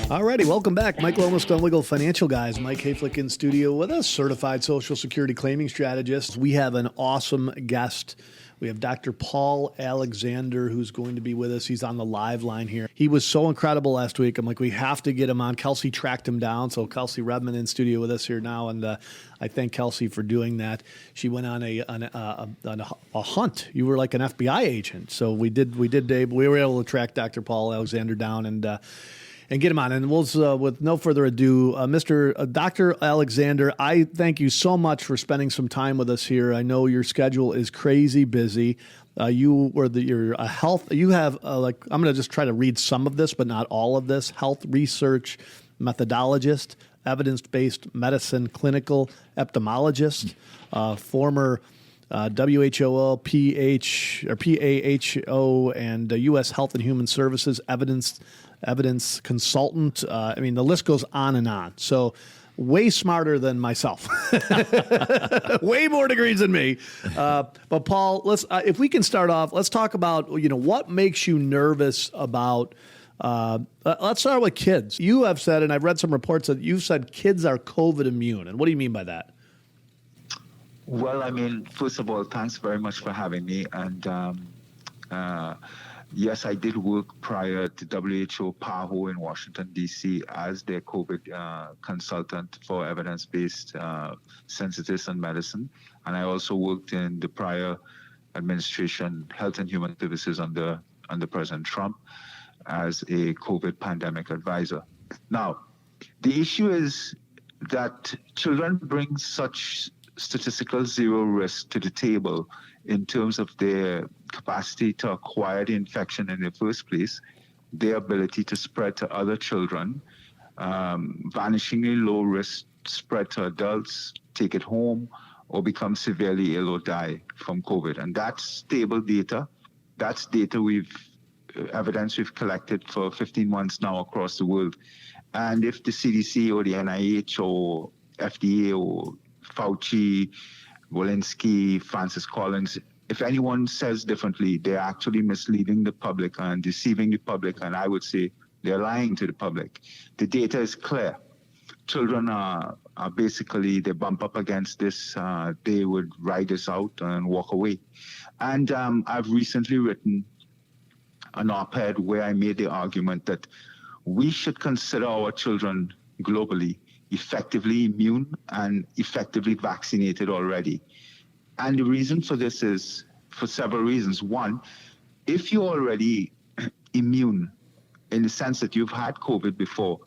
Alrighty, welcome back. Mike Lomas, Stone Legal Financial Guys. Mike Hayflick in studio with us, certified Social Security claiming strategist. We have an awesome guest. We have Dr. Paul Alexander, who's going to be with us. He's on the live line here. He was so incredible last week. I'm like, we have to get him on. Kelsey tracked him down. So Kelsey Redman in studio with us here now. And I thank Kelsey for doing that. She went on a hunt. You were like an FBI agent. So we were able to track Dr. Paul Alexander down and get him on. And we'll, with no further ado, Dr. Alexander, I thank you so much for spending some time with us here. I know your schedule is crazy busy. You have I'm going to just try to read some of this, but not all of this. Health research methodologist, evidence-based medicine clinical epidemiologist, former WHO, PAHO, and U.S. Health and Human Services evidence consultant. I mean, the list goes on and on. So way smarter than myself, way more degrees than me. But Paul, if we can start off, let's talk about, what makes you nervous about, let's start with kids. You have said, and I've read some reports that you've said kids are COVID immune. And what do you mean by that? Well, I mean, first of all, thanks very much for having me. And yes, I did work prior to WHO PAHO in Washington, D.C. as their COVID consultant for evidence-based sensitives and medicine. And I also worked in the prior administration, Health and Human Services under President Trump, as a COVID pandemic advisor. Now, the issue is that children bring such statistical zero risk to the table in terms of their capacity to acquire the infection in the first place, their ability to spread to other children, vanishingly low risk spread to adults, take it home, or become severely ill or die from COVID. And that's stable data. That's data evidence we've collected for 15 months now across the world. And if the CDC or the NIH or FDA or Fauci, Walensky, Francis Collins, if anyone says differently, they're actually misleading the public and deceiving the public, and I would say they're lying to the public. The data is clear. Children are basically, they bump up against this, they would ride this out and walk away. And I've recently written an op-ed where I made the argument that we should consider our children globally effectively immune and effectively vaccinated already. And the reason for this is for several reasons. One, if you're already immune in the sense that you've had COVID before,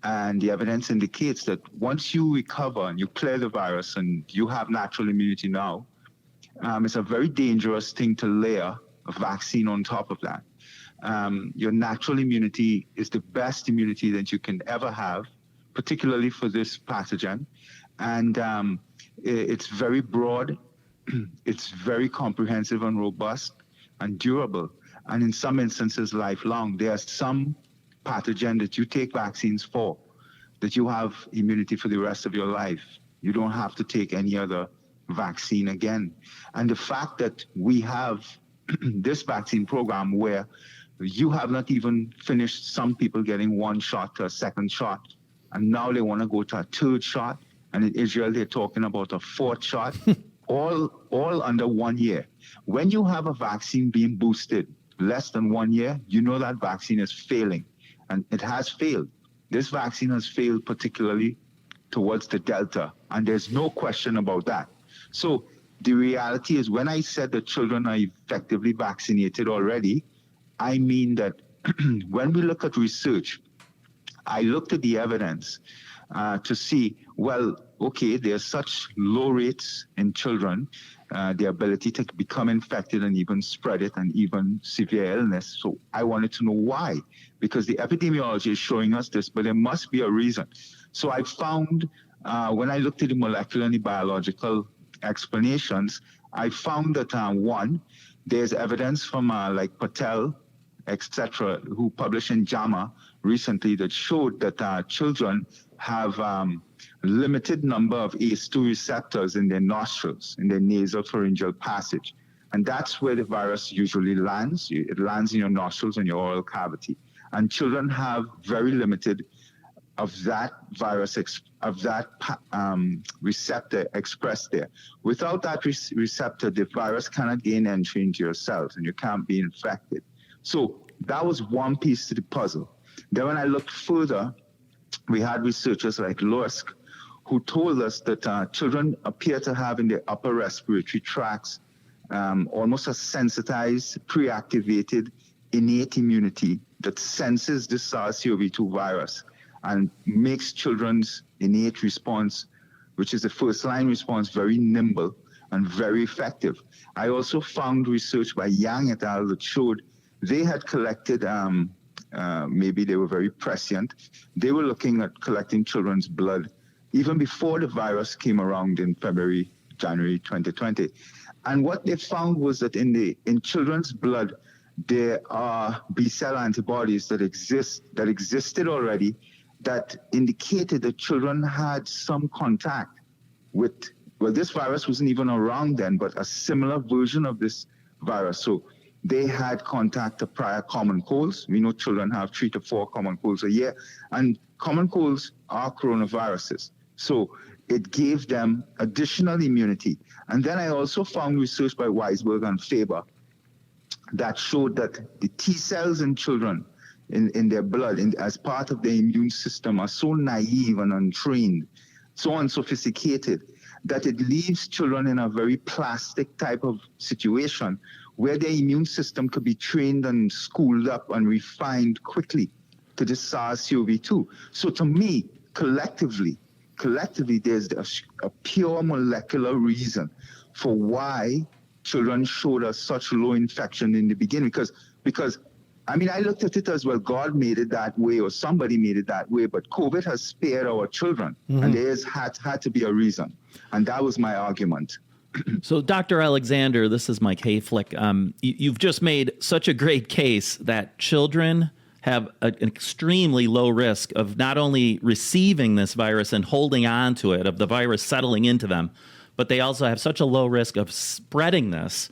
and the evidence indicates that once you recover and you clear the virus and you have natural immunity now, it's a very dangerous thing to layer a vaccine on top of that. Your natural immunity is the best immunity that you can ever have, particularly for this pathogen. And it's very broad, it's very comprehensive and robust and durable. And in some instances, lifelong. There are some pathogen that you take vaccines for, that you have immunity for the rest of your life. You don't have to take any other vaccine again. And the fact that we have this vaccine program where you have not even finished some people getting one shot to a second shot, and now they want to go to a third shot. And in Israel, they're talking about a fourth shot, all under 1 year. When you have a vaccine being boosted less than 1 year, you know that vaccine is failing. And it has failed. This vaccine has failed particularly towards the Delta. And there's no question about that. So the reality is when I said that children are effectively vaccinated already, I mean that when we look at research, I looked at the evidence to see, well, okay, there's such low rates in children, the ability to become infected and even spread it and even severe illness. So I wanted to know why, because the epidemiology is showing us this, but there must be a reason. So I found, when I looked at the molecular and the biological explanations, I found that one, there's evidence from like Patel, etc., who published in JAMA recently that showed that children have limited number of ACE2 receptors in their nostrils, in their nasal pharyngeal passage. And that's where the virus usually lands. It lands in your nostrils and your oral cavity. and children have very limited of that virus, receptor expressed there. Without that receptor, the virus cannot gain entry into your cells and you can't be infected. So that was one piece to the puzzle. Then when I looked further, we had researchers like Lursk who told us that children appear to have in their upper respiratory tracts almost a sensitized, pre-activated innate immunity that senses the SARS-CoV-2 virus and makes children's innate response, which is the first line response, very nimble and very effective. I also found research by Yang et al. That showed they had collected, maybe they were very prescient, they were looking at collecting children's blood even before the virus came around in January 2020. And what they found was that in children's blood, there are B-cell antibodies that existed already that indicated that children had some contact with, well, this virus wasn't even around then, but a similar version of this virus. So they had contact to prior common colds. We know children have 3 to 4 common colds a year, and common colds are coronaviruses. So it gave them additional immunity. And then I also found research by Weisberg and Faber that showed that the T cells in children in their blood as part of their immune system are so naive and untrained, so unsophisticated, that it leaves children in a very plastic type of situation where their immune system could be trained and schooled up and refined quickly to the SARS-CoV-2. So to me, collectively, there's a pure molecular reason for why children showed us such low infection in the beginning. Because I mean, I looked at it as, well, God made it that way or somebody made it that way, but COVID has spared our children, and there had to be a reason. And that was my argument. So, Dr. Alexander, this is Mike Hayflick. You've just made such a great case that children have an extremely low risk of not only receiving this virus and holding on to it, of the virus settling into them, but they also have such a low risk of spreading this.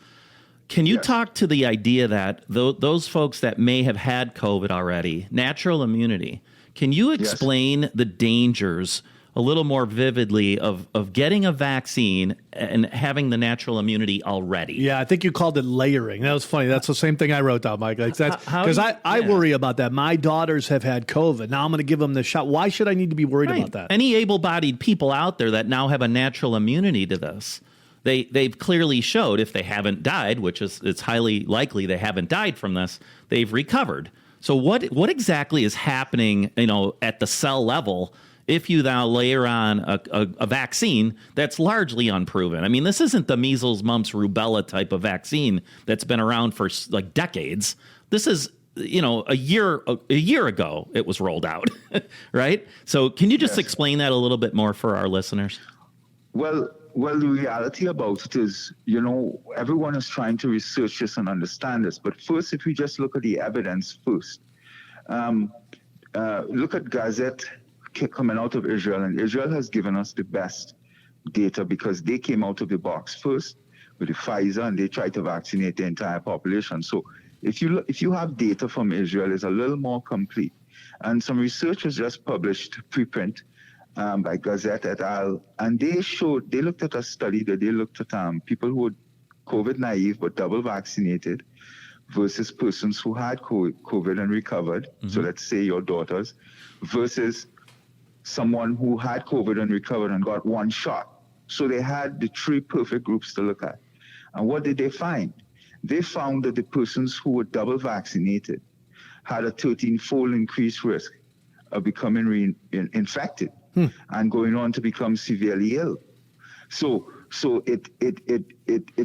Can you talk to the idea that those folks that may have had COVID already, natural immunity, can you explain the dangers a little more vividly of getting a vaccine and having the natural immunity already? Yeah, I think you called it layering. That was funny. That's the same thing I wrote down, Mike. Because I worry about that. My daughters have had COVID. Now I'm going to give them the shot. Why should I need to be worried about that? Any able-bodied people out there that now have a natural immunity to this, they've clearly showed, if they haven't died, which is it's highly likely they haven't died from this, they've recovered. So what exactly is happening, at the cell level if you now layer on a vaccine that's largely unproven? I mean, this isn't the measles, mumps, rubella type of vaccine that's been around for like decades. This is, a year ago it was rolled out, right? So can you just explain that a little bit more for our listeners? Well, the reality about it is, everyone is trying to research this and understand this. But first, if we just look at the evidence first, look at Gazette coming out of Israel, and Israel has given us the best data because they came out of the box first with the Pfizer, and they tried to vaccinate the entire population. So if you have data from Israel, it's a little more complete. And some research was just published preprint by Gazette et al. And they looked at a study that they looked at people who were COVID naive but double vaccinated versus persons who had COVID and recovered. Mm-hmm. So let's say your daughters, versus someone who had COVID and recovered and got one shot. So they had the 3 perfect groups to look at. And what did they find? They found that the persons who were double vaccinated had a 13-fold increased risk of becoming infected and going on to become severely ill. So it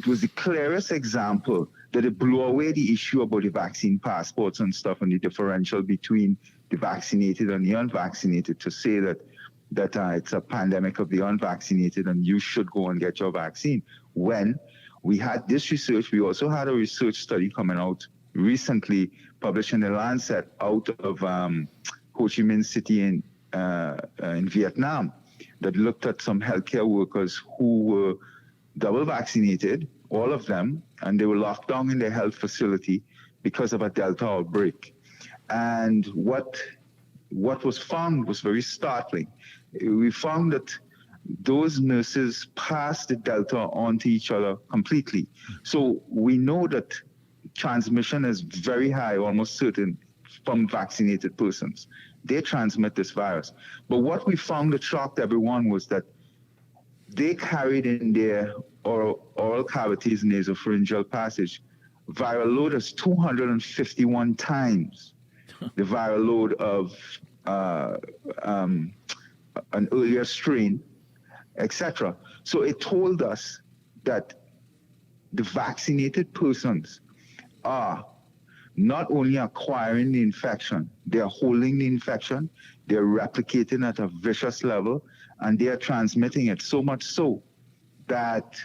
was the clearest example that it blew away the issue about the vaccine passports and stuff and the differential between the vaccinated and the unvaccinated, to say that it's a pandemic of the unvaccinated and you should go and get your vaccine. When we had this research, we also had a research study coming out recently, published in the Lancet, out of Ho Chi Minh City in Vietnam, that looked at some healthcare workers who were double vaccinated, all of them, and they were locked down in their health facility because of a Delta outbreak. And what was found was very startling. We found that those nurses passed the Delta on to each other completely. So we know that transmission is very high, almost certain, from vaccinated persons. They transmit this virus. But what we found that shocked everyone was that they carried in their oral cavities, nasopharyngeal passage, viral load is 251 times the viral load of an earlier strain, etc. So it told us that the vaccinated persons are not only acquiring the infection, they are holding the infection, they're replicating at a vicious level, and they are transmitting it so much so that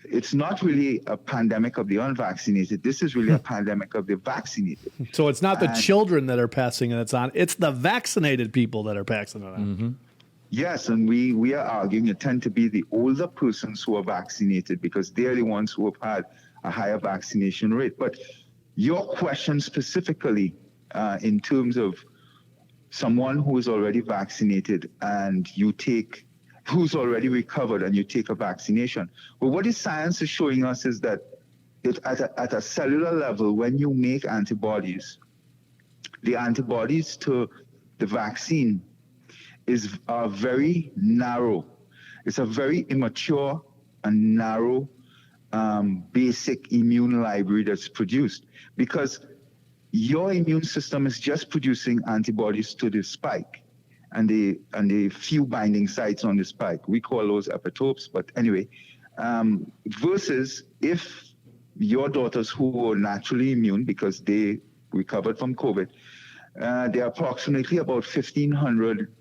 it's not really a pandemic of the unvaccinated. This is really a pandemic of the vaccinated. So it's not the children that are passing it on, it's the vaccinated people that are passing it on. Mm-hmm. Yes, and we are arguing it tend to be the older persons who are vaccinated because they're the ones who have had a higher vaccination rate. But your question specifically in terms of someone who is already vaccinated and who's already recovered and you take a vaccination. Well, what the science is showing us is that at a cellular level, when you make antibodies, the antibodies to the vaccine are very narrow. It's a very immature and narrow basic immune library that's produced because your immune system is just producing antibodies to the spike and the few binding sites on the spike. We call those epitopes, but anyway, versus if your daughters who are naturally immune because they recovered from COVID, there are approximately about 1,500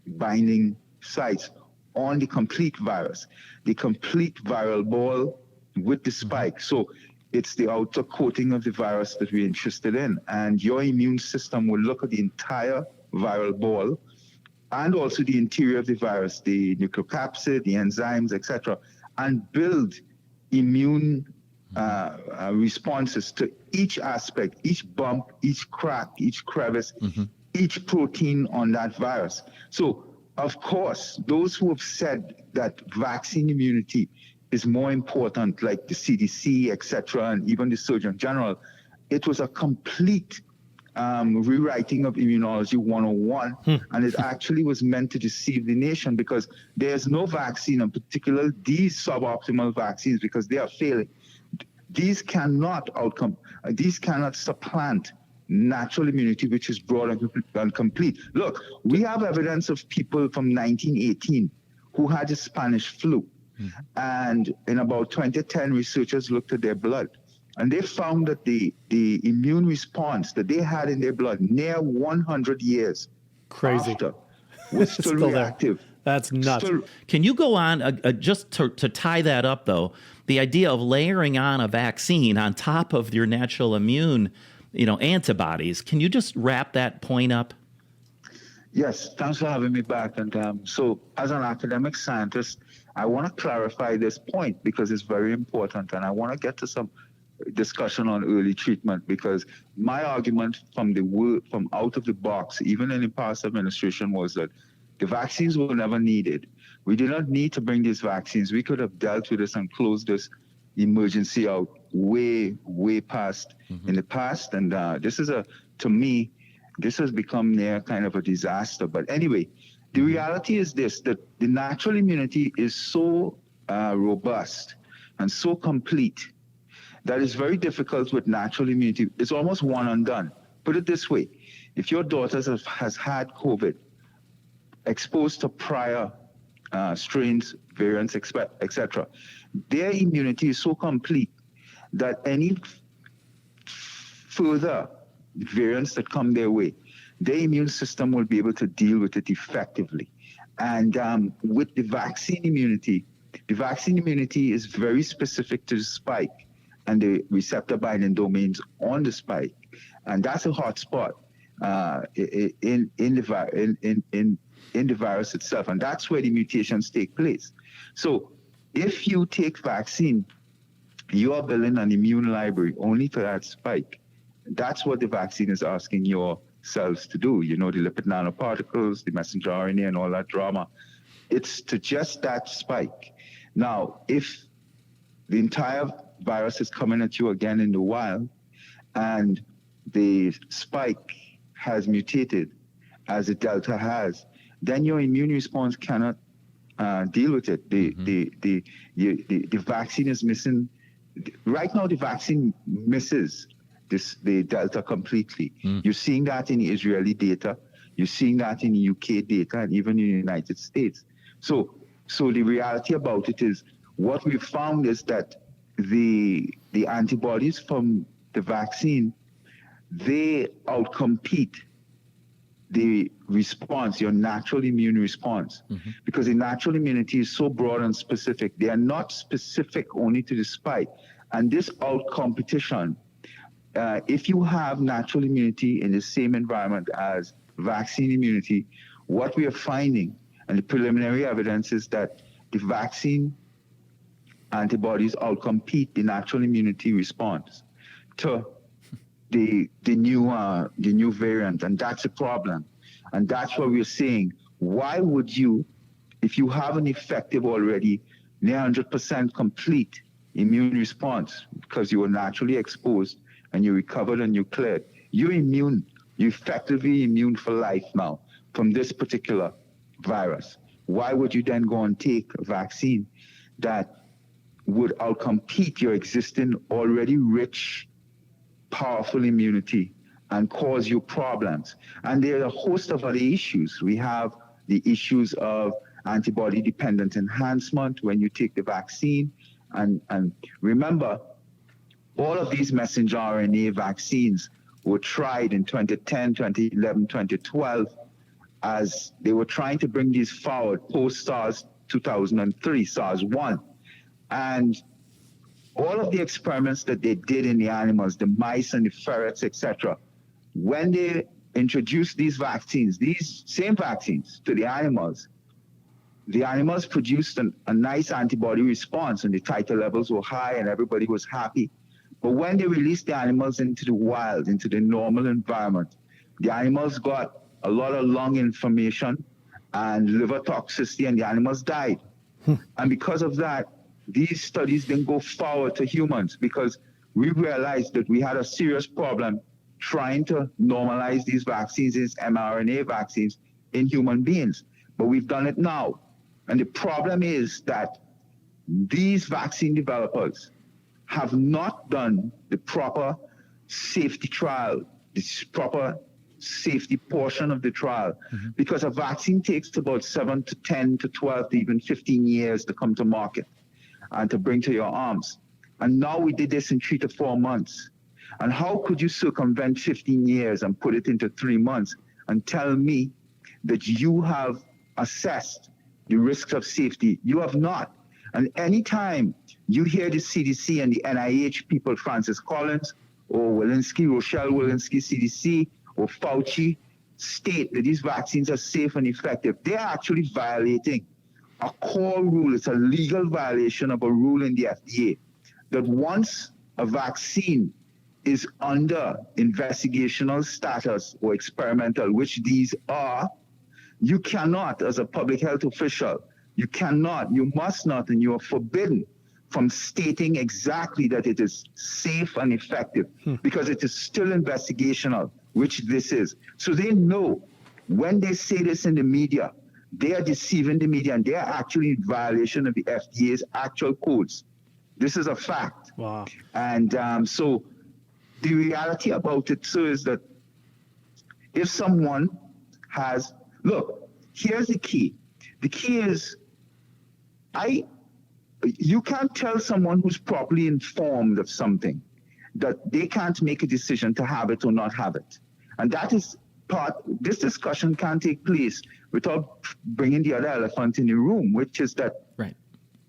binding sites on the complete virus, the complete viral ball with the spike. So it's the outer coating of the virus that we're interested in. And your immune system will look at the entire viral ball and also the interior of the virus, the nucleocapsid, the enzymes, etc., and build immune responses to each aspect, each bump, each crack, each crevice, each protein on that virus. So, of course, those who have said that vaccine immunity is more important, like the CDC, etc., and even the Surgeon General, it was a complete rewriting of Immunology 101, and it actually was meant to deceive the nation because there's no vaccine, in particular these suboptimal vaccines, because they are failing. These cannot supplant natural immunity, which is broad and complete. Look, we have evidence of people from 1918 who had the Spanish flu. And in about 2010, researchers looked at their blood. And they found that the immune response that they had in their blood near 100 years after was still reactive. There. That's nuts. Can you go on, just to tie that up, though, the idea of layering on a vaccine on top of your natural immune antibodies. Can you just wrap that point up? Yes, thanks for having me back. And so as an academic scientist, I want to clarify this point because it's very important. And I want to get to some discussion on early treatment because my argument from out of the box, even in the past administration, was that the vaccines were never needed. We did not need to bring these vaccines. We could have dealt with this and closed this emergency out way past in the past. And to me, this has become near kind of a disaster. But anyway, the reality is this, that the natural immunity is so robust and so complete that it's very difficult with natural immunity. It's almost one and done. Put it this way, if your daughter has had COVID, exposed to prior strains, variants, etc., their immunity is so complete that any further variants that come their way, their immune system will be able to deal with it effectively. And with the vaccine immunity is very specific to the spike and the receptor binding domains on the spike. And that's a hot spot in the virus itself. And that's where the mutations take place. So if you take vaccine, you are building an immune library only for that spike. That's what the vaccine is asking your cells to do. You know, the lipid nanoparticles, the messenger RNA, and all that drama. It's to just that spike. Now, if the entire virus is coming at you again in the wild, and the spike has mutated as the Delta has, then your immune response cannot deal with it. The vaccine is missing. Right now, the vaccine misses the Delta completely. You're seeing that in the Israeli data. You're seeing that in the UK data, and even in the United States. So the reality about it is, what we found is that the antibodies from the vaccine, they outcompete the response, your natural immune response, because the natural immunity is so broad and specific. They are not specific only to the spike. And this out-competition, if you have natural immunity in the same environment as vaccine immunity, what we are finding, and the preliminary evidence, is that the vaccine antibodies outcompete the natural immunity response to the new variant, and that's a problem. And that's what we're saying. Why would you, if you have an effective already, near 100% complete immune response, because you were naturally exposed and you recovered and you cleared, you're immune, you're effectively immune for life now from this particular virus. Why would you then go and take a vaccine that would outcompete your existing already rich, powerful immunity and cause you problems? And there are a host of other issues. We have the issues of antibody-dependent enhancement when you take the vaccine. And remember, all of these messenger RNA vaccines were tried in 2010, 2011, 2012, as they were trying to bring these forward post-SARS 2003, SARS-1. And all of the experiments that they did in the animals, the mice and the ferrets, etc., when they introduced these vaccines, these same vaccines, to the animals produced a nice antibody response, and the titer levels were high and everybody was happy. But when they released the animals into the wild, into the normal environment, the animals got a lot of lung inflammation and liver toxicity, and the animals died. And because of that, these studies didn't go forward to humans, because we realized that we had a serious problem trying to normalize these vaccines, these mRNA vaccines, in human beings. But we've done it now. And the problem is that these vaccine developers have not done the proper safety trial, the proper safety portion of the trial, because a vaccine takes about 7 to 10 to 12 to even 15 years to come to market and to bring to your arms. And now we did this in 3 to 4 months. And how could you circumvent 15 years and put it into 3 months and tell me that you have assessed the risks of safety? You have not. And anytime you hear the CDC and the NIH people, Francis Collins or Rochelle Walensky, CDC, or Fauci, state that these vaccines are safe and effective, they're actually violating a core rule. It's a legal violation of a rule in the FDA, that once a vaccine is under investigational status or experimental, which these are, you cannot, as a public health official, you must not, and you are forbidden from stating exactly that it is safe and effective, because it is still investigational, which this is. So they know when they say this in the media, they are deceiving the media, and they are actually in violation of the FDA's actual codes. This is a fact. Wow. And so the reality about it, sir, is that if someone has, look, here's the key. The key is, you can't tell someone who's properly informed of something that they can't make a decision to have it or not have it. And that is this discussion can't take place without bringing the other elephant in the room, which is that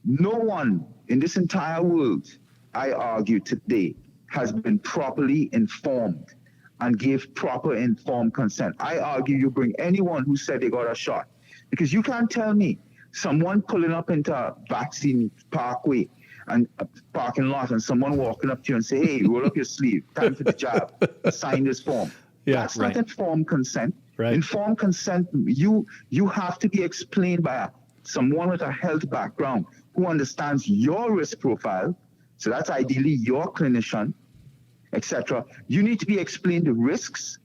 no one in this entire world, I argue today, has been properly informed and gave proper informed consent. I argue you bring anyone who said they got a shot, because you can't tell me someone pulling up into a vaccine parkway and a parking lot and someone walking up to you and say, hey, roll up your sleeve, time for the job, sign this form. Yeah, That's not informed consent. Right. Informed consent, you have to be explained by someone with a health background who understands your risk profile. So that's ideally your clinician, etc. You need to be explained the risks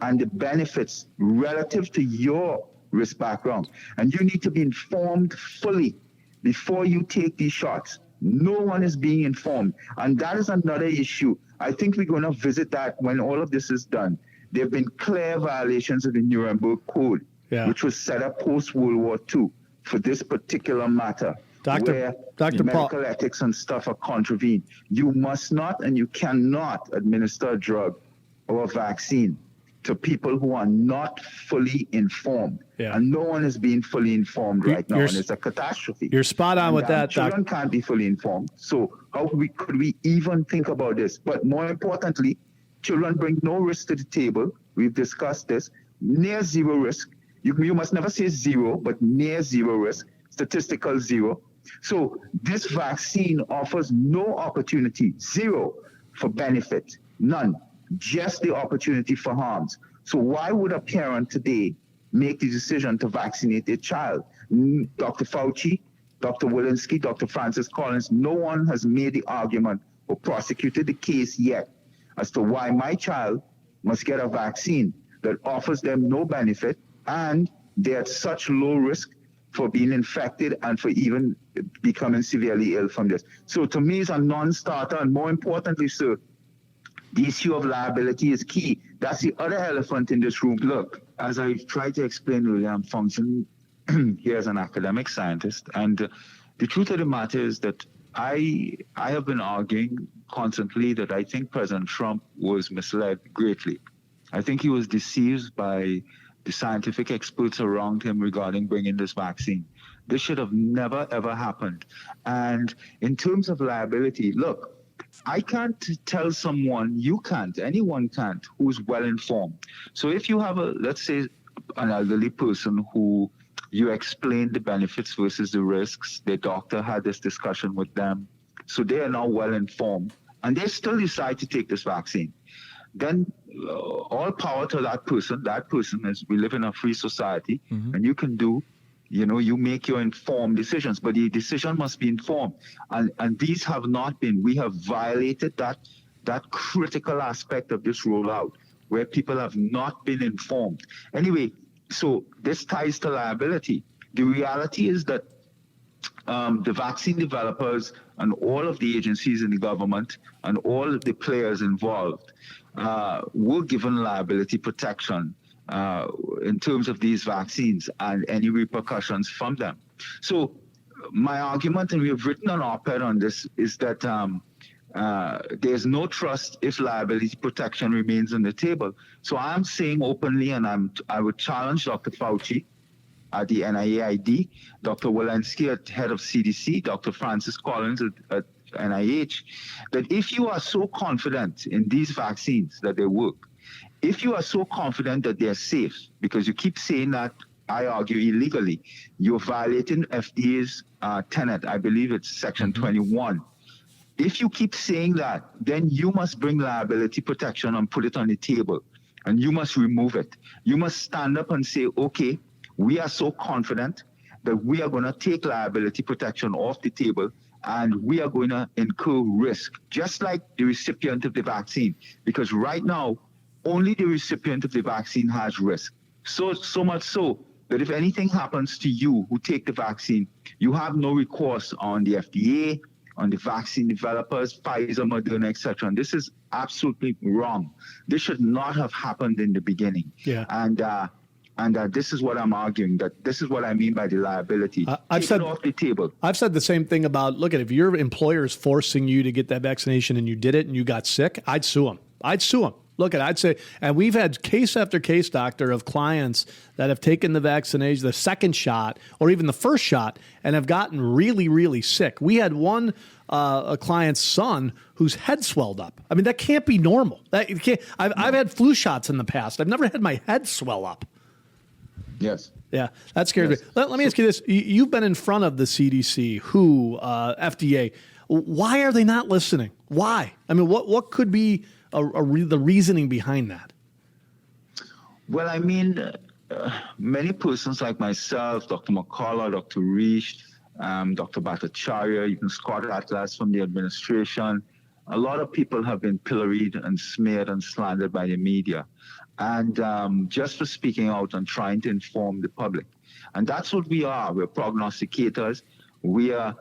and the benefits relative to your risk background. And you need to be informed fully before you take these shots. No one is being informed. And that is another issue. I think we're going to visit that when all of this is done. There have been clear violations of the Nuremberg Code, which was set up post-World War II for this particular matter. Where medical ethics and stuff are contravened. You must not and you cannot administer a drug or a vaccine to people who are not fully informed. And no one is being fully informed right now, and it's a catastrophe. You're spot on with that, Children can't be fully informed. So how could we even think about this? But more importantly, children bring no risk to the table. We've discussed this. Near zero risk. You must never say zero, but near zero risk. Statistical zero. So this vaccine offers no opportunity, zero, for benefit, none, just the opportunity for harms. So why would a parent today make the decision to vaccinate their child? Dr. Fauci, Dr. Walensky, Dr. Francis Collins, no one has made the argument or prosecuted the case yet as to why my child must get a vaccine that offers them no benefit and they're at such low risk for being infected and for even becoming severely ill from this. So to me, it's a non-starter. And more importantly, sir, the issue of liability is key. That's the other elephant in this room. Look, as I tried to explain earlier, I'm functioning here as an academic scientist. And the truth of the matter is that I have been arguing constantly that I think President Trump was misled greatly. I think he was deceived by the scientific experts around him regarding bringing this vaccine. This should have never, ever happened. And in terms of liability, look, I can't tell someone, you can't, anyone can't, who's well-informed. So if you have let's say, an elderly person who you explained the benefits versus the risks, their doctor had this discussion with them, so they are now well-informed, and they still decide to take this vaccine, then all power to that person. That person is, we live in a free society, and you can do, you make your informed decisions, but the decision must be informed. And these have not been. We have violated that critical aspect of this rollout, where people have not been informed. Anyway, so this ties to liability. The reality is that the vaccine developers and all of the agencies in the government and all of the players involved were given liability protection in terms of these vaccines and any repercussions from them. So my argument, and we have written an op-ed on this, is that there's no trust if liability protection remains on the table. So I'm saying openly, and I would challenge Dr. Fauci at the NIAID, Dr. Walensky at head of CDC, Dr. Francis Collins at NIH, that if you are so confident in these vaccines that they work, if you are so confident that they're safe, because you keep saying that, I argue illegally, you're violating FDA's tenet, I believe it's section 21. If you keep saying that, then you must bring liability protection and put it on the table, and you must remove it. You must stand up and say, okay, we are so confident that we are going to take liability protection off the table, and we are going to incur risk, just like the recipient of the vaccine. Because right now, only the recipient of the vaccine has risk. So much so that if anything happens to you who take the vaccine, you have no recourse on the FDA, on the vaccine developers, Pfizer, Moderna, etc. And this is absolutely wrong. This should not have happened in the beginning. Yeah. And this is what I'm arguing, that this is what I mean by the liability. I've said off the table. I've said the same thing about, look, if your employer is forcing you to get that vaccination and you did it and you got sick, I'd sue them. Look, I'd say, and we've had case after case, doctor, of clients that have taken the vaccination, the second shot, or even the first shot, and have gotten really, really sick. We had one a client's son whose head swelled up. I mean, that can't be normal. I've had flu shots in the past. I've never had my head swell up. Yes. Yeah, that scares me. Let me ask you this. You've been in front of the CDC, WHO, FDA. Why are they not listening? Why? I mean, what could be the reasoning behind that? Well, I mean, many persons like myself, Dr. McCullough, Dr. Reish, Dr. Bhattacharya, even Scott Atlas from the administration, a lot of people have been pilloried and smeared and slandered by the media. And just for speaking out and trying to inform the public. And that's what we are. We're prognosticators. We're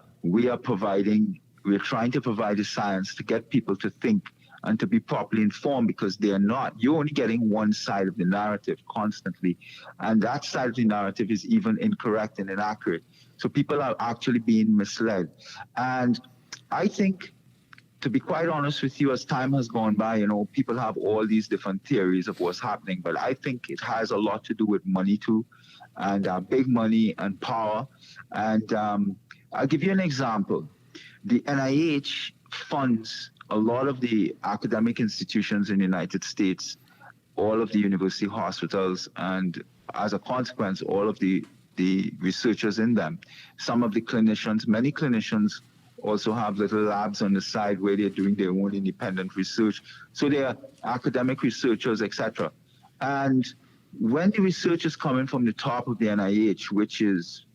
trying to provide the science to get people to think and to be properly informed, because they're not. You're only getting one side of the narrative constantly. And that side of the narrative is even incorrect and inaccurate. So people are actually being misled. And I think, to be quite honest with you, as time has gone by, people have all these different theories of what's happening. But I think it has a lot to do with money too, and big money and power. And I'll give you an example. The NIH funds a lot of the academic institutions in the United States, all of the university hospitals, and as a consequence, all of the researchers in them. Some of the clinicians, many clinicians also have little labs on the side where they're doing their own independent research. So they are academic researchers, etc. And when the research is coming from the top of the NIH, which is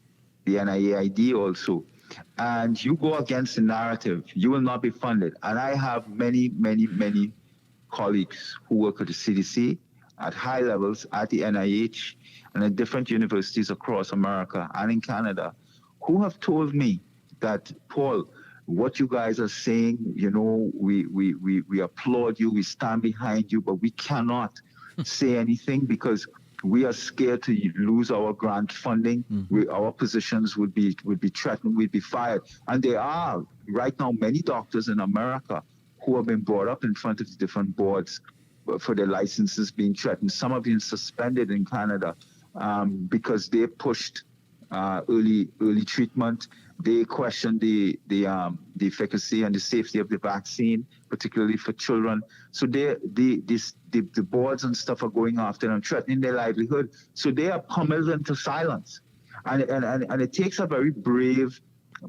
the NIAID also, and you go against the narrative, you will not be funded. And I have many colleagues who work at the CDC, at high levels, at the NIH, and at different universities across America and in Canada, who have told me that, Paul, what you guys are saying, we applaud you, we stand behind you, but we cannot say anything because we are scared to lose our grant funding. Our positions would be threatened, we'd be fired. And there are right now many doctors in America who have been brought up in front of the different boards for their licenses being threatened. Some have been suspended in Canada because they pushed early treatment. They questioned the efficacy and the safety of the vaccine, particularly for children. So the boards and stuff are going after them, threatening their livelihood. So they are pummeled into silence, and it takes a very brave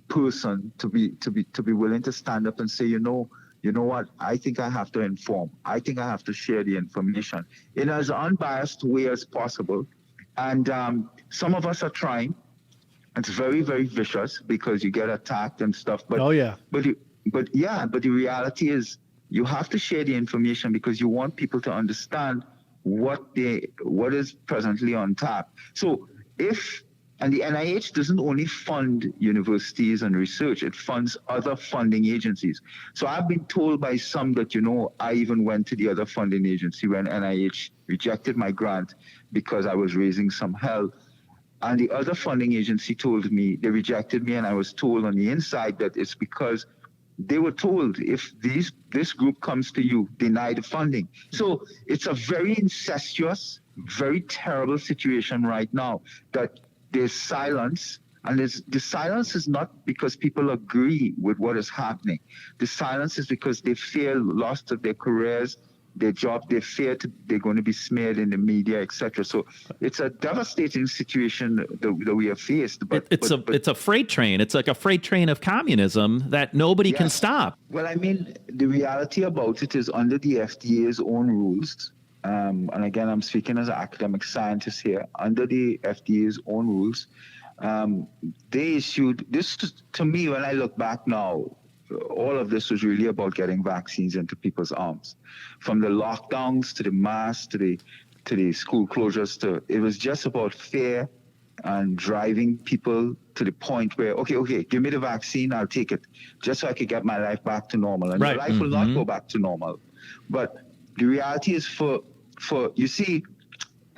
person to be willing to stand up and say, you know what? I think I have to inform. I think I have to share the information in as unbiased way as possible. And some of us are trying. It's very, very vicious because you get attacked and stuff. But But the reality is you have to share the information because you want people to understand what is presently on tap. So and the NIH doesn't only fund universities and research, it funds other funding agencies. So I've been told by some that, I even went to the other funding agency when NIH rejected my grant because I was raising some hell. And the other funding agency told me they rejected me, and I was told on the inside that it's because they were told if this group comes to you, deny the funding. So it's a very incestuous, very terrible situation right now that there's silence. And the silence is not because people agree with what is happening. The silence is because they fear loss of their careers, their job, they fear they're going to be smeared in the media, etc. So it's a devastating situation that we have faced. But it's a freight train. It's like a freight train of communism that nobody can stop. Well, I mean, the reality about it is under the FDA's own rules, and again, I'm speaking as an academic scientist here, under the FDA's own rules, they issued this. To me, when I look back now, all of this was really about getting vaccines into people's arms. From the lockdowns to the masks to the school closures, it was just about fear and driving people to the point where, okay, give me the vaccine, I'll take it, just so I could get my life back to normal. And your life will not go back to normal. But the reality is you see,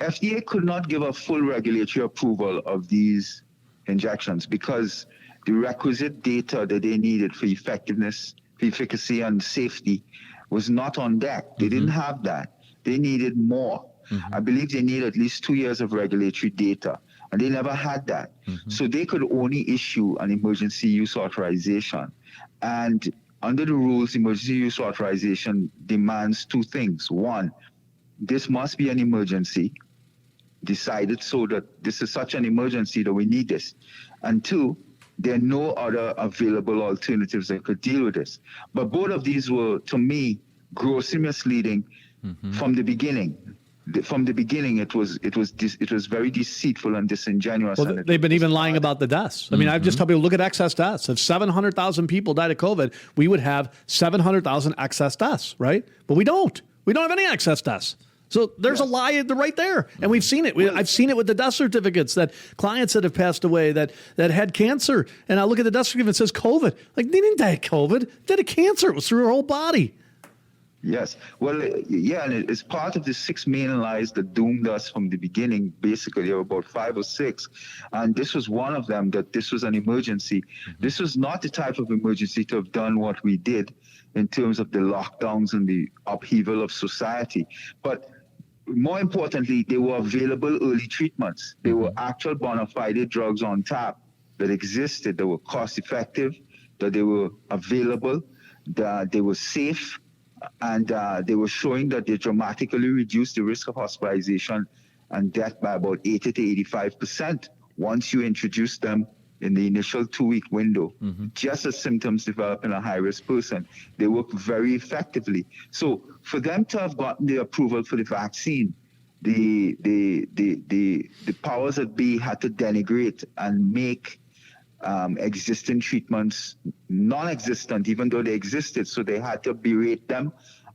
FDA could not give a full regulatory approval of these injections because the requisite data that they needed for effectiveness, for efficacy, and safety was not on deck. They didn't have that. They needed more. I believe they need at least 2 years of regulatory data, and they never had that. So they could only issue an emergency use authorization. And under the rules, emergency use authorization demands two things. One, this must be an emergency, decided so that this is such an emergency that we need this. And two, there are no other available alternatives that could deal with this. But both of these were, to me, grossly misleading from the beginning. From the beginning, it was very deceitful and disingenuous. Well, they've been even lying about the deaths. I mean, I've just told people, look at excess deaths. If 700,000 people died of COVID, we would have 700,000 excess deaths, right? But we don't. We don't have any excess deaths. So there's a lie right there. And we've seen it. I've seen it with the death certificates, that clients that have passed away that had cancer. And I look at the death certificate, it says COVID. Like, they didn't die of COVID. They died of cancer. It was through their whole body. Yes. Well, yeah, and it's part of the 6 main lies that doomed us from the beginning. Basically, there were about 5 or 6. And this was one of them, that this was an emergency. This was not the type of emergency to have done what we did in terms of the lockdowns and the upheaval of society. But more importantly, they were available early treatments. They were actual bona fide drugs on tap that existed, that were cost effective, that they were available, that they were safe, and they were showing that they dramatically reduced the risk of hospitalization and death by about 80 to 85% once you introduce them in the initial 2-week window. Just as symptoms develop in a high-risk person, they work very effectively. So for them to have gotten the approval for the vaccine, the powers that be had to denigrate and make existing treatments non-existent, even though they existed. So they had to berate them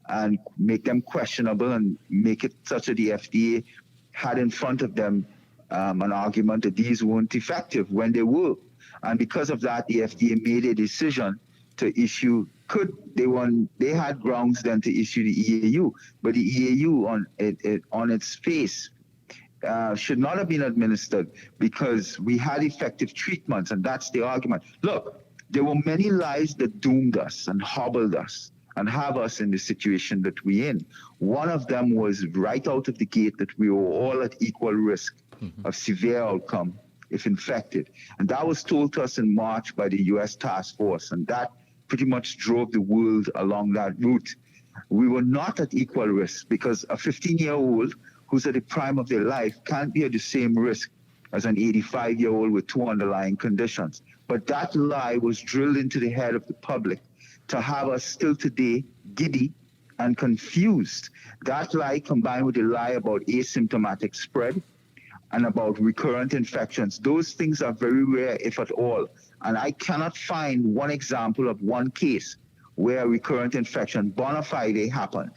and make them questionable and make it such that the FDA had in front of them an argument that these weren't effective when they were. And because of that, the FDA made a decision to issue, they had grounds then to issue the EAU, but the EAU on its face should not have been administered because we had effective treatments, and that's the argument. Look, there were many lies that doomed us and hobbled us and have us in the situation that we're in. One of them was right out of the gate that we were all at equal risk of severe outcome if infected. And that was told to us in March by the U.S. task force, and that pretty much drove the world along that route. We were not at equal risk because a 15-year-old who's at the prime of their life can't be at the same risk as an 85-year-old with 2 underlying conditions. But that lie was drilled into the head of the public to have us still today giddy and confused. That lie, combined with the lie about asymptomatic spread and about recurrent infections, those things are very rare, if at all. And I cannot find one example of one case where a recurrent infection bona fide happened.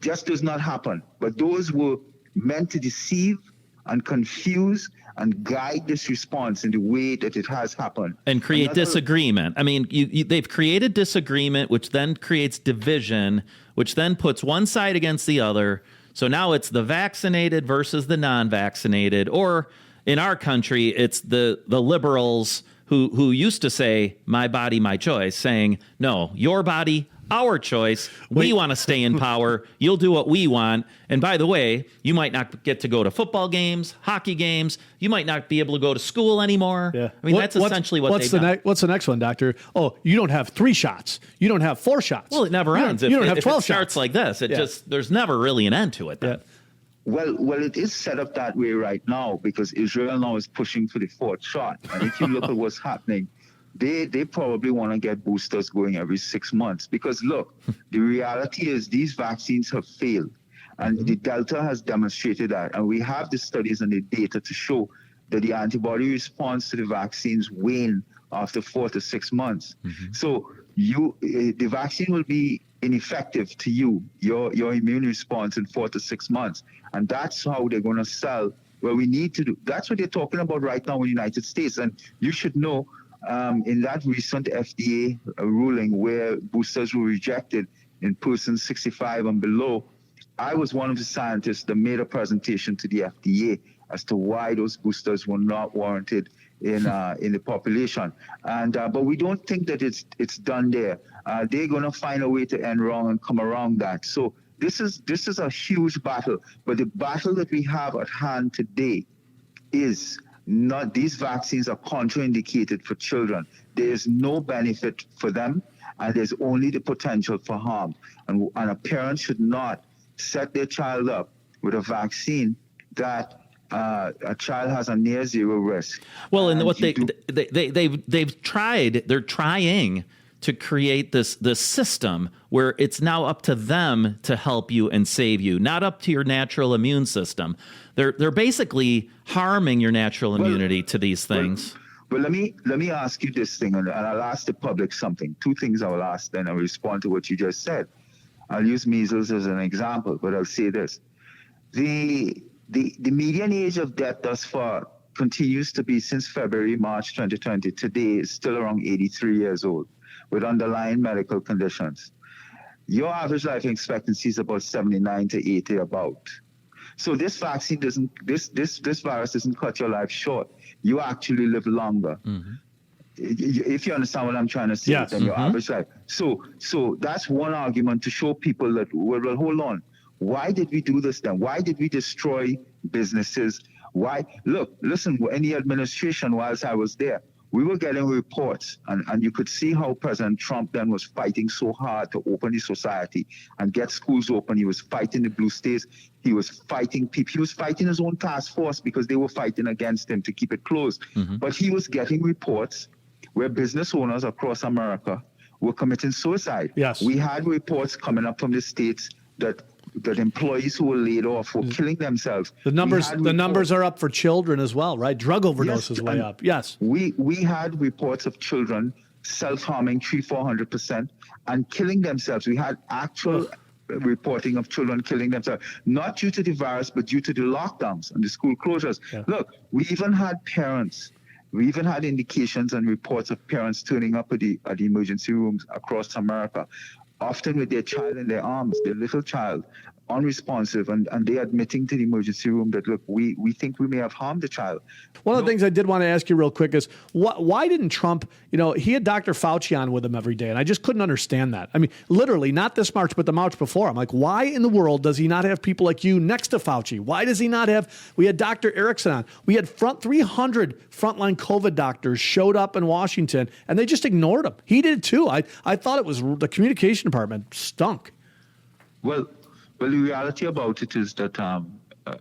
Just does not happen. But those were meant to deceive and confuse and guide this response in the way that it has happened. And create disagreement. I mean, they've created disagreement, which then creates division, which then puts one side against the other. So now it's the vaccinated versus the non-vaccinated. Or in our country, it's the liberals who used to say, my body, my choice, saying, no, your body, our choice. We want to stay in power. You'll do what we want. And by the way, you might not get to go to football games, hockey games. You might not be able to go to school anymore. Yeah. I mean, that's essentially what's they've done. What's the next one, Doctor? Oh, you don't have 3 shots. You don't have 4 shots. Well, it never ends. You don't have 12 shots. If it starts like this, it just, there's never really an end to it. Then. Yeah. Well, it is set up that way right now because Israel now is pushing for the 4th shot. And if you look at what's happening, they probably want to get boosters going every 6 months. Because look, the reality is these vaccines have failed. And the Delta has demonstrated that. And we have the studies and the data to show that the antibody response to the vaccines wane after 4 to 6 months. So the vaccine will be ineffective to you, your immune response in 4 to 6 months. And that's how they're going to sell what we need to do. That's what they're talking about right now in the United States. And you should know, in that recent FDA ruling where boosters were rejected in persons 65 and below, I was one of the scientists that made a presentation to the FDA as to why those boosters were not warranted in the population. And but we don't think that it's done there. They're going to find a way to end wrong and come around that. So this is a huge battle. But the battle that we have at hand today is not, these vaccines are contraindicated for children. There is no benefit for them, and there's only the potential for harm. And a parent should not set their child up with a vaccine that a child has a near zero risk. Well, and what they've tried, they're trying to create this system where it's now up to them to help you and save you, not up to your natural immune system. They're basically harming your natural immunity to these things. But let me ask you this thing, and I'll ask the public something. Two things I will ask, then I'll respond to what you just said. I'll use measles as an example, but I'll say this. The median age of death thus far continues to be, since February, March 2020, today is still around 83 years old with underlying medical conditions. Your average life expectancy is about 79 to 80 about. So this vaccine this virus doesn't cut your life short. You actually live longer. Mm-hmm. If you understand what I'm trying to say, yes. Than your average life. So that's one argument to show people that, well, hold on. Why did we do this then? Why did we destroy businesses? Why? Look, listen, in the administration, whilst I was there, we were getting reports, and you could see how President Trump then was fighting so hard to open his society and get schools open. He was fighting the blue states. He was fighting people. He was fighting his own task force because they were fighting against him to keep it closed. Mm-hmm. But he was getting reports where business owners across America were committing suicide. Yes. We had reports coming up from the states that employees who were laid off were killing themselves. The numbers are up for children as well, right? Drug overdoses way up. Yes. We had reports of children self-harming 300-400% and killing themselves. We had actual reporting of children killing themselves, not due to the virus, but due to the lockdowns and the school closures. Yeah. Look, we even had indications and reports of parents turning up at the emergency rooms across America, often with their child in their arms, their little child, unresponsive, and they admitting to the emergency room that, look, we think we may have harmed the child. One of the things I did want to ask you real quick is, why didn't Trump, he had Dr. Fauci on with him every day, and I just couldn't understand that. I mean, literally, not this March, but the March before. I'm like, why in the world does he not have people like you next to Fauci? Why does he not have, we had Dr. Erickson on. We had 300 frontline COVID doctors showed up in Washington, and they just ignored him. He did too. I thought it was the communication department stunk. Well, the reality about it is that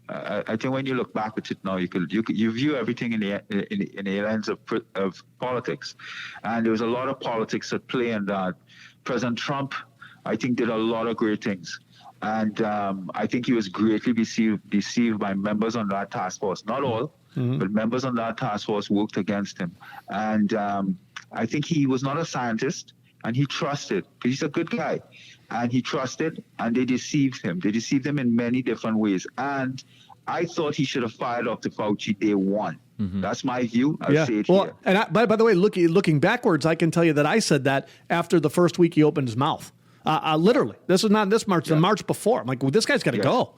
I think when you look back at it now, you view everything in the lens of politics, and there was a lot of politics at play in that. President Trump, I think, did a lot of great things, and I think he was greatly deceived by members on that task force. Not all, but members on that task force worked against him, and I think he was not a scientist, and he trusted, because he's a good guy. And he trusted, and they deceived him. They deceived him in many different ways. And I thought he should have fired Dr. Fauci day one. Mm-hmm. That's my view. I'll say it here. And by the way, looking backwards, I can tell you that I said that after the first week he opened his mouth. Literally. This is not this March, the March before. I'm like, well, this guy's got to go.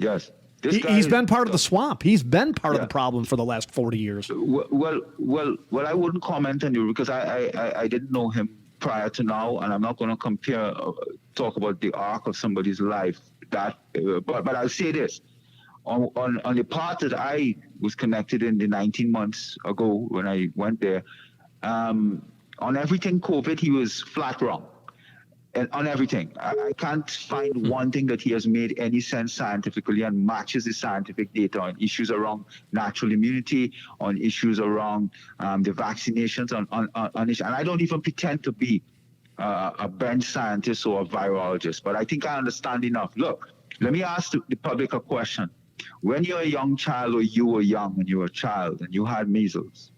Yes. He's been part of the swamp. He's been part of the problem for the last 40 years. Well, I wouldn't comment on you because I didn't know him prior to now, and I'm not going to talk about the arc of somebody's life. But I'll say this: on the part that I was connected in the 19 months ago when I went there, on everything COVID, he was flat wrong. And on everything, I can't find one thing that he has made any sense scientifically and matches the scientific data on issues around natural immunity, on issues around the vaccinations, on issues. And I don't even pretend to be a bench scientist or a virologist, but I think I understand enough. Look, let me ask the public a question. When you're a young child, or you were young when you were a child, and you had measles,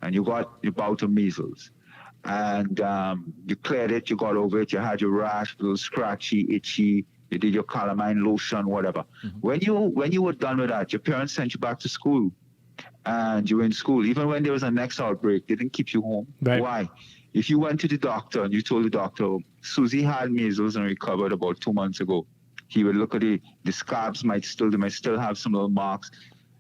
and you got your bout of measles, and you cleared it, you got over it, you had your rash, a little scratchy, itchy, you did your calamine lotion, whatever. Mm-hmm. When you were done with that, your parents sent you back to school, and you were in school. Even when there was a next outbreak, they didn't keep you home. Right. Why? If you went to the doctor and you told the doctor, Susie had measles and recovered about 2 months ago, he would look at the scabs, they might still have some little marks.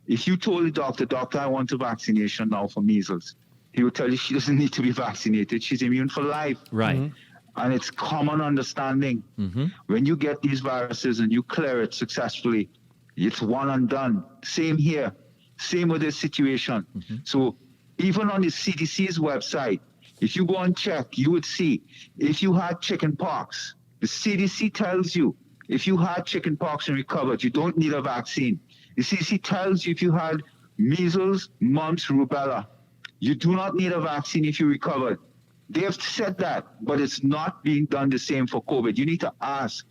If you told the doctor, I want a vaccination now for measles, he would tell you she doesn't need to be vaccinated. She's immune for life. Right. Mm-hmm. And it's common understanding. Mm-hmm. When you get these viruses and you clear it successfully, it's one and done. Same here. Same with this situation. Mm-hmm. So even on the CDC's website, if you go and check, you would see if you had chicken pox, the CDC tells you if you had chicken pox and recovered, you don't need a vaccine. The CDC tells you if you had measles, mumps, rubella, you do not need a vaccine if you recovered. They have said that, but it's not being done the same for COVID. You need to ask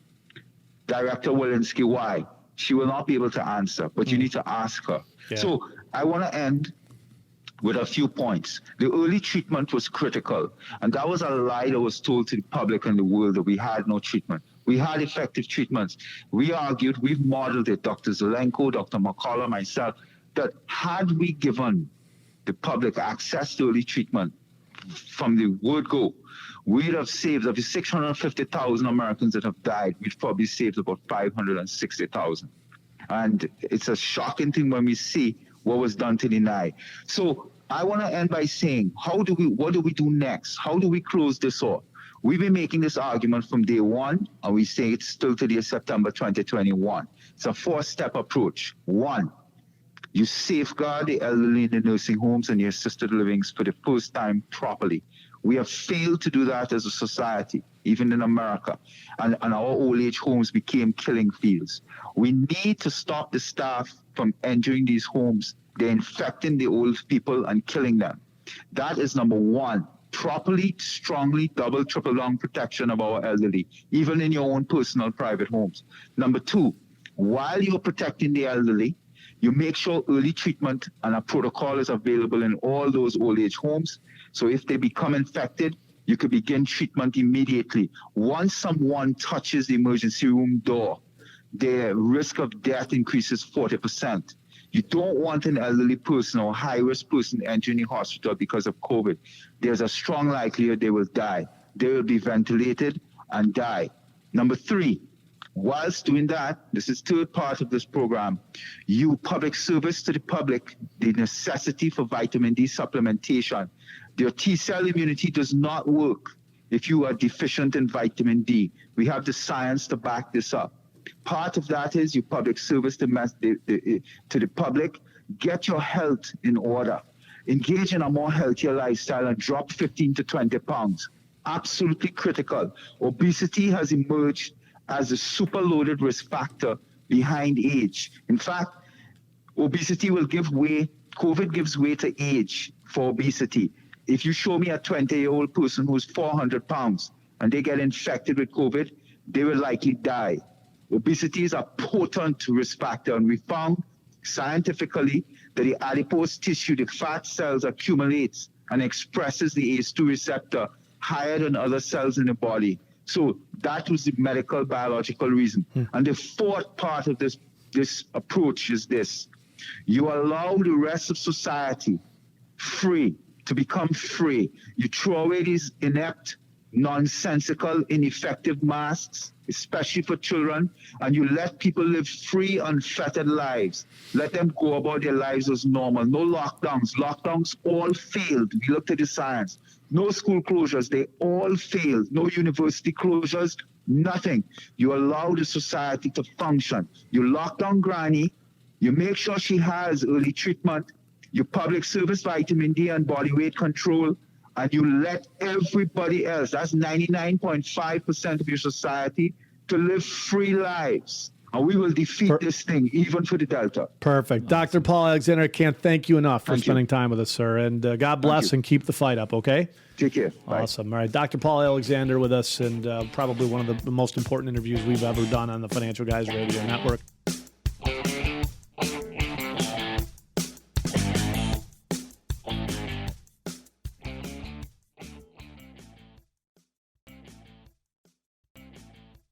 Director Walensky why. She will not be able to answer, but you need to ask her. Yeah. So I want to end with a few points. The early treatment was critical, and that was a lie that was told to the public and the world that we had no treatment. We had effective treatments. We argued, we've modeled it, Dr. Zelenko, Dr. McCullough, myself, that had we given the public access to early treatment from the word go, we'd have saved, of the 650,000 Americans that have died, we've probably saved about 560,000. And it's a shocking thing when we see what was done to deny. So I want to end by saying, what do we do next? How do we close this off? We've been making this argument from day one, and we say it's still today, September 2021. It's a 4-step approach. 1, you safeguard the elderly in the nursing homes and the assisted livings for the first time properly. We have failed to do that as a society, even in America. And our old age homes became killing fields. We need to stop the staff from entering these homes. They're infecting the old people and killing them. That is number 1. Properly, strongly, double, triple down protection of our elderly, even in your own personal private homes. Number 2, while you're protecting the elderly, you make sure early treatment and a protocol is available in all those old age homes. So if they become infected, you could begin treatment immediately. Once someone touches the emergency room door, their risk of death increases 40%. You don't want an elderly person or high-risk person entering the hospital because of COVID. There's a strong likelihood they will die. They will be ventilated and die. Number 3, whilst doing that, this is third part of this program, you public service to the public, the necessity for vitamin D supplementation. Your T-cell immunity does not work if you are deficient in vitamin D. We have the science to back this up. Part of that is you public service to the public. Get your health in order. Engage in a more healthier lifestyle and drop 15 to 20 pounds. Absolutely critical. Obesity has emerged as a super loaded risk factor behind age. In fact, obesity will give way, COVID gives way to age for obesity. If you show me a 20-year-old person who's 400 pounds and they get infected with COVID, they will likely die. Obesity is a potent risk factor, and we found scientifically that the adipose tissue, the fat cells, accumulates and expresses the ACE2 receptor higher than other cells in the body. So that was the medical biological reason. And the fourth part of this approach is this. You allow the rest of society to become free. You throw away these inept, nonsensical, ineffective masks, especially for children, and you let people live free, unfettered lives. Let them go about their lives as normal. No lockdowns. Lockdowns all failed. We looked at the science. No school closures. They all failed. No university closures. Nothing. You allow the society to function. You lock down Granny. You make sure she has early treatment. You public service vitamin D and body weight control. And you let everybody else, that's 99.5% of your society, to live free lives. And we will defeat this thing, even for the Delta. Perfect. Dr. Paul Alexander, can't thank you enough for spending time with us, sir. And God bless and keep the fight up, okay? Take care. Bye. Awesome. All right. Dr. Paul Alexander with us, and probably one of the most important interviews we've ever done on the Financial Guys Radio Network.